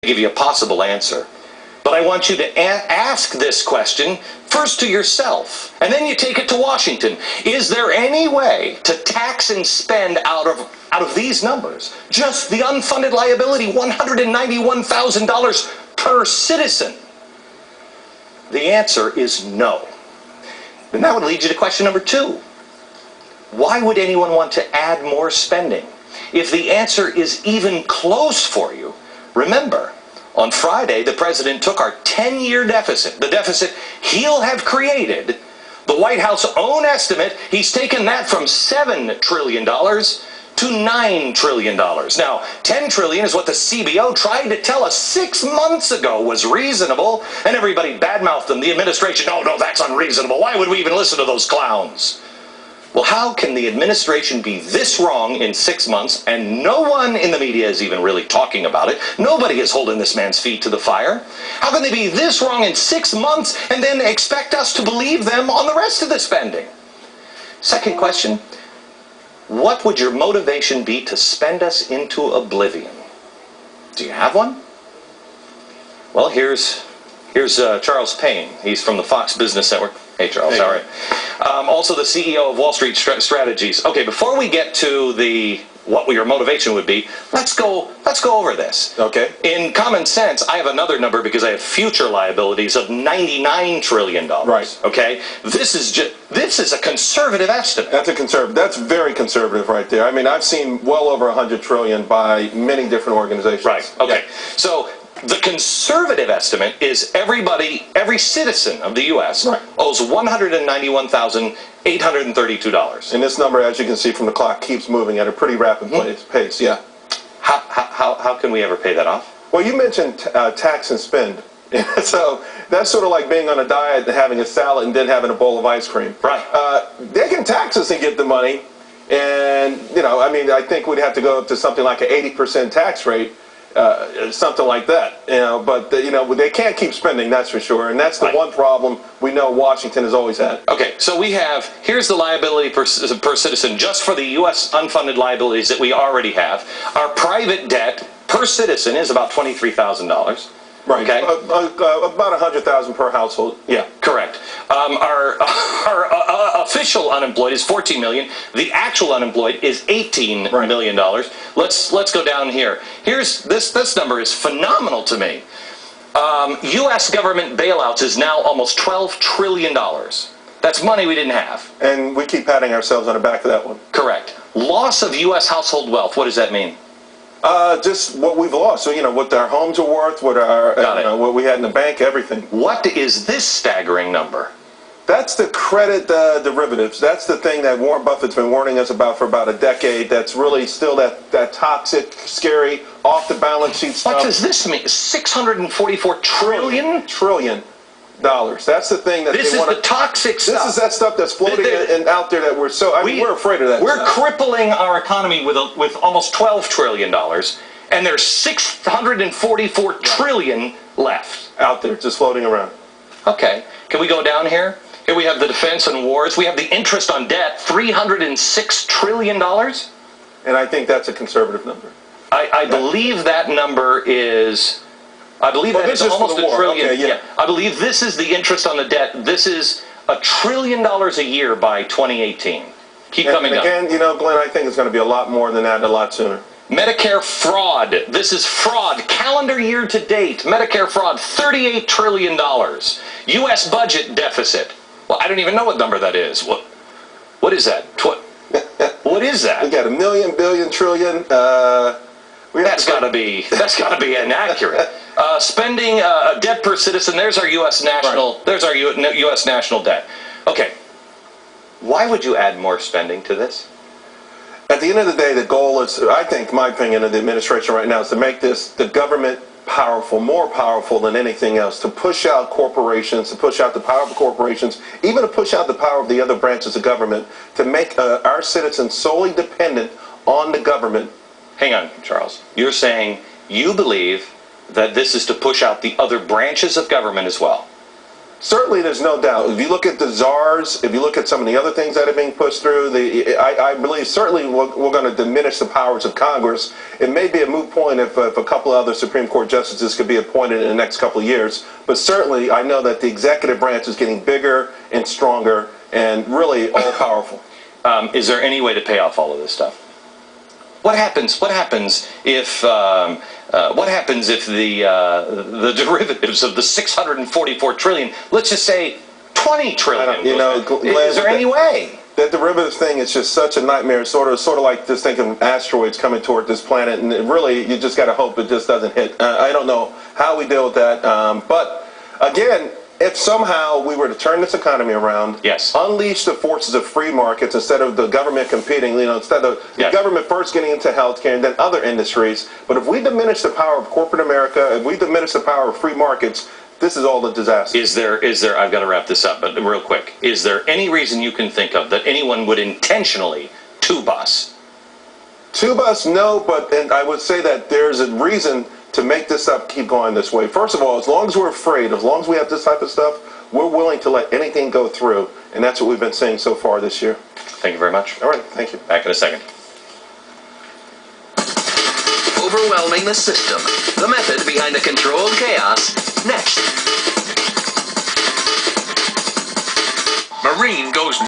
give you a possible answer. But I want you to ask this question first to yourself, and then you take it to Washington. Is there any way to tax and spend out of these numbers, just the unfunded liability, $191,000 per citizen? The answer is no. And that would lead you to question number 2. Why would anyone want to add more spending? If the answer is even close for you, remember, on Friday, the president took our 10-year deficit, the deficit he'll have created, the White House own estimate, he's taken that from $7 trillion to $9 trillion. Now, $10 trillion is what the CBO tried to tell us 6 months ago was reasonable, and everybody badmouthed them, the administration, no, that's unreasonable. Why would we even listen to those clowns? Well, how can the administration be this wrong in 6 months, and no one in the media is even really talking about it? Nobody is holding this man's feet to the fire. How can they be this wrong in 6 months and then expect us to believe them on the rest of the spending? Second question, what would your motivation be to spend us into oblivion? Do you have one? Well, here's Charles Payne. He's from the Fox Business Network. Hey, Charles, all right. Also the CEO of Wall Street Strategies. Okay, before we get to what your motivation would be, let's go over this. Okay. In common sense, I have another number because I have future liabilities of $99 trillion. Right. Okay. This is a conservative estimate. That's very conservative right there. I mean, I've seen well over 100 trillion by many different organizations. Right. Okay. Yeah. So the conservative estimate is every citizen of the U.S. Right. owes $191,832. And this number, as you can see from the clock, keeps moving at a pretty rapid pace. Yeah. How can we ever pay that off? Well, you mentioned tax and spend. So that's sort of like being on a diet and having a salad and then having a bowl of ice cream. Right. They can tax us and get the money. And, I think we'd have to go up to something like an 80% tax rate. Something like that, but they can't keep spending, that's for sure, and that's the one problem we know Washington has always had. Okay, so here's the liability per citizen just for the U.S. unfunded liabilities that we already have. Our private debt per citizen is about $23,000. Right. Okay. About 100,000 per household. Yeah, correct. Our official unemployed is 14 million. The actual unemployed is $18 million. Let's go down here. Here's this number is phenomenal to me. U.S. government bailouts is now almost $12 trillion. That's money we didn't have. And we keep patting ourselves on the back for that one. Correct. Loss of U.S. household wealth. What does that mean? Just what we've lost. So, what our homes are worth, what what we had in the bank, everything. What is this staggering number? That's the credit derivatives. That's the thing that Warren Buffett's been warning us about for about a decade. That's really still that toxic, scary, off the balance sheet stuff. What does this mean? $644 trillion? That's the thing that this is the toxic stuff. This is that stuff that's floating and out there that we're afraid of that. We're crippling our economy with almost $12 trillion, and there's $644 trillion left out there, just floating around. Okay, can we go down here? Here we have the defense and wars. We have the interest on debt, $306 trillion. And I think that's a conservative number. I believe that number is. I believe that is almost $1 trillion. Okay, yeah. I believe this is the interest on the debt. This is $1 trillion a year by 2018. Keep coming up. And again, Glenn, I think it's going to be a lot more than that and a lot sooner. Medicare fraud. This is fraud. Calendar year to date, Medicare fraud, $38 trillion. U.S. budget deficit. Well, I don't even know what number that is. What is that? What is that? We got a million, billion, trillion. That's got to be inaccurate. Spending debt per citizen. There's our U.S. national. Right. There's our U.S. national debt. Okay. Why would you add more spending to this? At the end of the day, the goal is, I think, my opinion of the administration right now is to make the government powerful, more powerful than anything else, to push out corporations, to push out the power of corporations, even to push out the power of the other branches of government, to make our citizens solely dependent on the government. Hang on, Charles. You're saying you believe that this is to push out the other branches of government as well? Certainly, there's no doubt. If you look at the czars, if you look at some of the other things that are being pushed through, I believe certainly we're going to diminish the powers of Congress. It may be a moot point if a couple of other Supreme Court justices could be appointed in the next couple of years. But certainly, I know that the executive branch is getting bigger and stronger and really all-powerful. Is there any way to pay off all of this stuff? What happens if the derivatives of the 644 trillion, let's just say 20 trillion? Is there any way? That derivative thing is just such a nightmare. It's sort of like just thinking asteroids coming toward this planet, and really you just got to hope it just doesn't hit. I don't know how we deal with that, but again, if somehow we were to turn this economy around, yes, unleash the forces of free markets instead of the government competing, instead of the government first getting into healthcare and then other industries. But if we diminish the power of corporate America, if we diminish the power of free markets, this is all a disaster. Is there, I've got to wrap this up, but real quick, is there any reason you can think of that anyone would intentionally tube us? Tube us, no, but and I would say that there's a reason to make this stuff keep going this way. First of all, as long as we're afraid, as long as we have this type of stuff, we're willing to let anything go through, and that's what we've been seeing so far this year. Thank you very much. All right, thank you. Back in a second. Overwhelming the system. The method behind the controlled chaos. Next. Marine goes